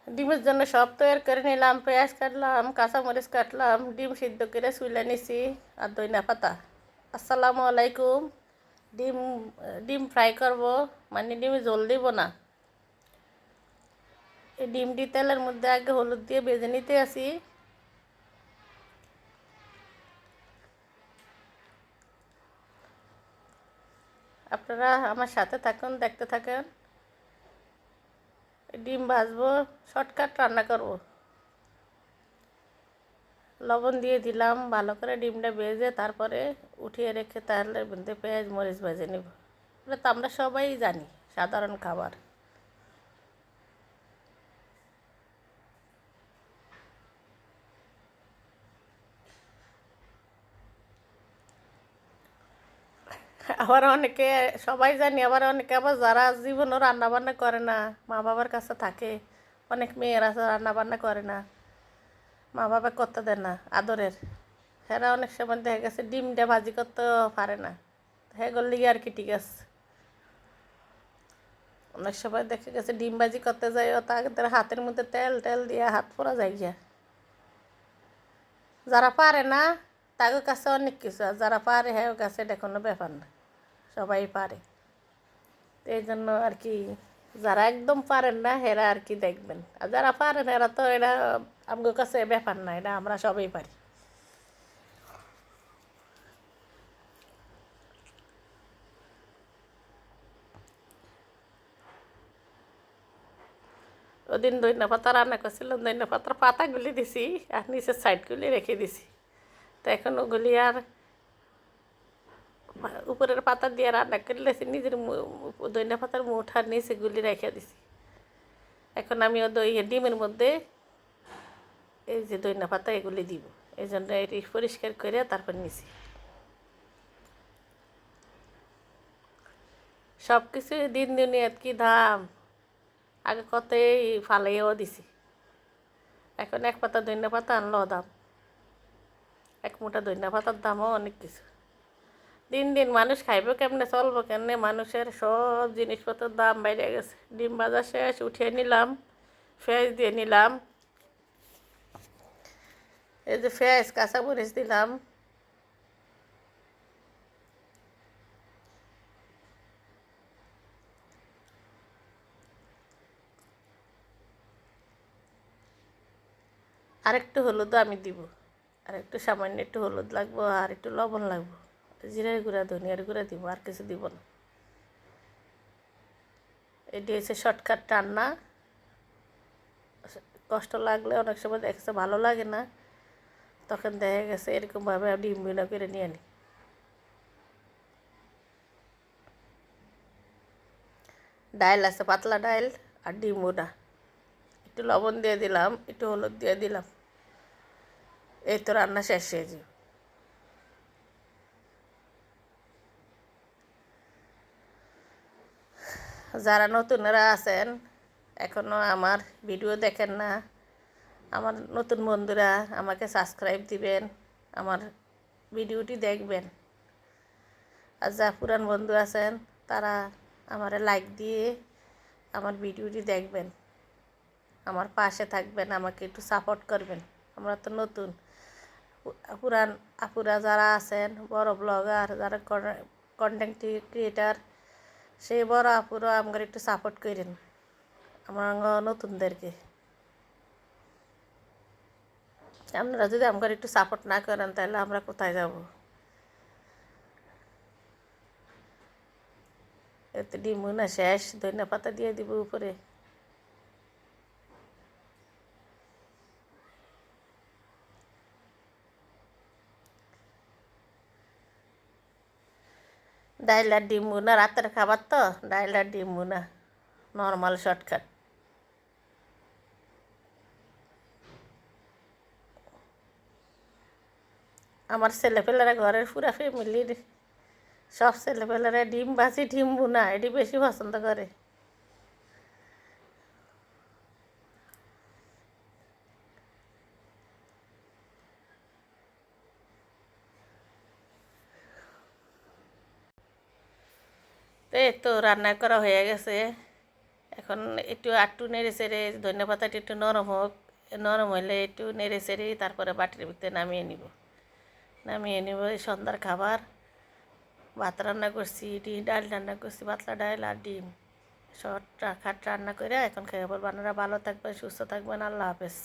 ডিমের জন্য সব তৈরি করে নিলাম, পেঁয়াজ কাটলাম, কাঁচামরিচ কাটলাম, ডিম সিদ্ধ করে চুলে নিছি আর ধইনা পাতা। আসসালামু আলাইকুম। ডিম ডিম ফ্রাই করব, মানে ডিমে জল দিব না। এই ডিমটি তেলের মধ্যে আগে হলুদ দিয়ে ভেজে নিতে আসি। আপনারা আমার সাথে থাকুন, দেখতে থাকেন। ডিম ভাজবো, শর্টকাট রান্না করব। লবণ দিয়ে দিলাম, ভালো করে ডিমটা ভেজে তারপরে উঠিয়ে রেখে তাহলে মধ্যে পেঁয়াজ মরিচ ভেজে নেব। এটা তো আমরা সবাই জানি, সাধারণ খাবার। আবার অনেকে, সবাই জানি, আবার অনেকে আবার যারা জীবনও রান্নাবান্না করে না, মা বাবার কাছে থাকে, অনেক মেয়েরা আছে রান্নাবান্না করে না, মা বাবা করতে দেয় না আদরের, এরা অনেক সময় দেখা গেছে ডিমটা ভাজি করতে পারে না। হ্যাঁ করলে আর কি ঠিক আছে। অনেক সময় দেখা গেছে ডিম ভাজি করতে যাই তাদের হাতের মধ্যে তেল টেল দিয়ে হাত পোড়া যায় গিয়া। যারা পারে না তাদের কাছে অনেক কিছু, আর যারা পারে হ্যাঁ কাছে এটা কোনো ব্যাপার না, সবাই পারে। তো এই জন্য আর কি, যারা একদম পারেন না এরা আর কি দেখবেন, আর যারা পারেন এরা তো এটা আমার কাছে ব্যাপার না, এটা আমরা সবাই পারি। ওদিন ধনিয়া পাতা রান্না করছিলাম, ধনিয়া পাতার পাতাগুলি দিছি আর নিচের সাইডগুলি রেখে দিছি। তো এখন ওগুলি আর উপরের পাতা দিয়ে রান্না করলে নিজের ধনিয়া পাতার মুঠার নিচে গুলি রেখে দিছি। এখন আমি ডিমের মধ্যে এই যে ধনিয়া পাতা এগুলি দিব, এই জন্য এটি পরিষ্কার করে তারপর নিছি। সব কিছু দিন দুনিয়াত কি দাম, আগে কতই ফালাইয়াও দিছি, এখন এক পাতা ধনিয়া পাতা আনলেও দাম, এক মুঠা ধনিয়া পাতার দামও অনেক কিছু। দিন দিন মানুষ খাইব কেমনে, চলবো কেমনে, মানুষের সব জিনিসপত্রের দাম বাইরে গেছে। ডিম ভাজা শেষ, উঠিয়ে নিলাম, পেঁয়াজ দিয়ে নিলাম, এই যে পেঁয়াজ কাঁচামরিচ দিলাম, আর একটু হলুদ আমি দিব, আর একটু সামান্য একটু হলুদ লাগবো, আর একটু লবণ লাগবো, জিরার গুঁড়া ধনিয়ার গুঁড়া দিব, আর কিছু দিব না। এটি হচ্ছে শর্টকাট রান্না। কষ্ট লাগলে অনেক সময় দেখছে ভালো লাগে না, তখন দেখা গেছে এরকমভাবে ডিম বিনা করে নিয়ে নিই। ডাইল আছে, পাতলা ডাইল আর ডিম ওটা, একটু লবণ দিয়ে দিলাম, একটু হলুদ দিয়ে দিলাম, এই তো রান্না শেষ হয়ে যাবে। যারা নতুনরা আছেন এখনও আমার ভিডিও দেখেন না, আমার নতুন বন্ধুরা আমাকে সাবস্ক্রাইব দিবেন, আমার ভিডিওটি দেখবেন। আর যা পুরান বন্ধু আছেন তারা আমারে লাইক দিয়ে আমার ভিডিওটি দেখবেন, আমার পাশে থাকবেন, আমাকে একটু সাপোর্ট করবেন। আমরা তো নতুন, পুরান আপুরা যারা আছেন, বড় ব্লগার যারা কন্টেন্ট ক্রিয়েটার, সেই বড় আপুরা আমাকে একটু সাপোর্ট করেন আমার নতুনদেরকে। আপনারা যদি আমাকে একটু সাপোর্ট না করেন তাহলে আমরা কোথায় যাব। এতে ডিম না শেষ, ধনিয়া পাতা দিয়ে দিব উপরে। ডাইল আর ডিম না রাতের খাবার তো, ডাইল আর ডিম না নর্মাল শর্টকাট। আমার ছেলেপেলেরা ঘরের পুরা ফ্যামিলির সব ছেলেপেলেরা ডিম ভাজি ডিম বুনা এটি বেশি পছন্দ করে। তো এই তো রান্না করা হয়ে গেছে, এখন একটু আটটু নেড়ে চেড়ে ধনে পাতাটা একটু নরম হোক, নরম হলে একটু নেড়ে চেড়ে তারপরে বাটির ভিতরে নামিয়ে নিব। এই সন্ধ্যার খাবার। ভাত রান্না করছি, ডাল রান্না করছি, পাতলা ডাল আর ডিম, সব খাট রান্না করে এখন খেয়ে পড়ব। আপনারা ভালো থাকবেন, সুস্থ থাকবেন। আল্লাহ হাফেজ।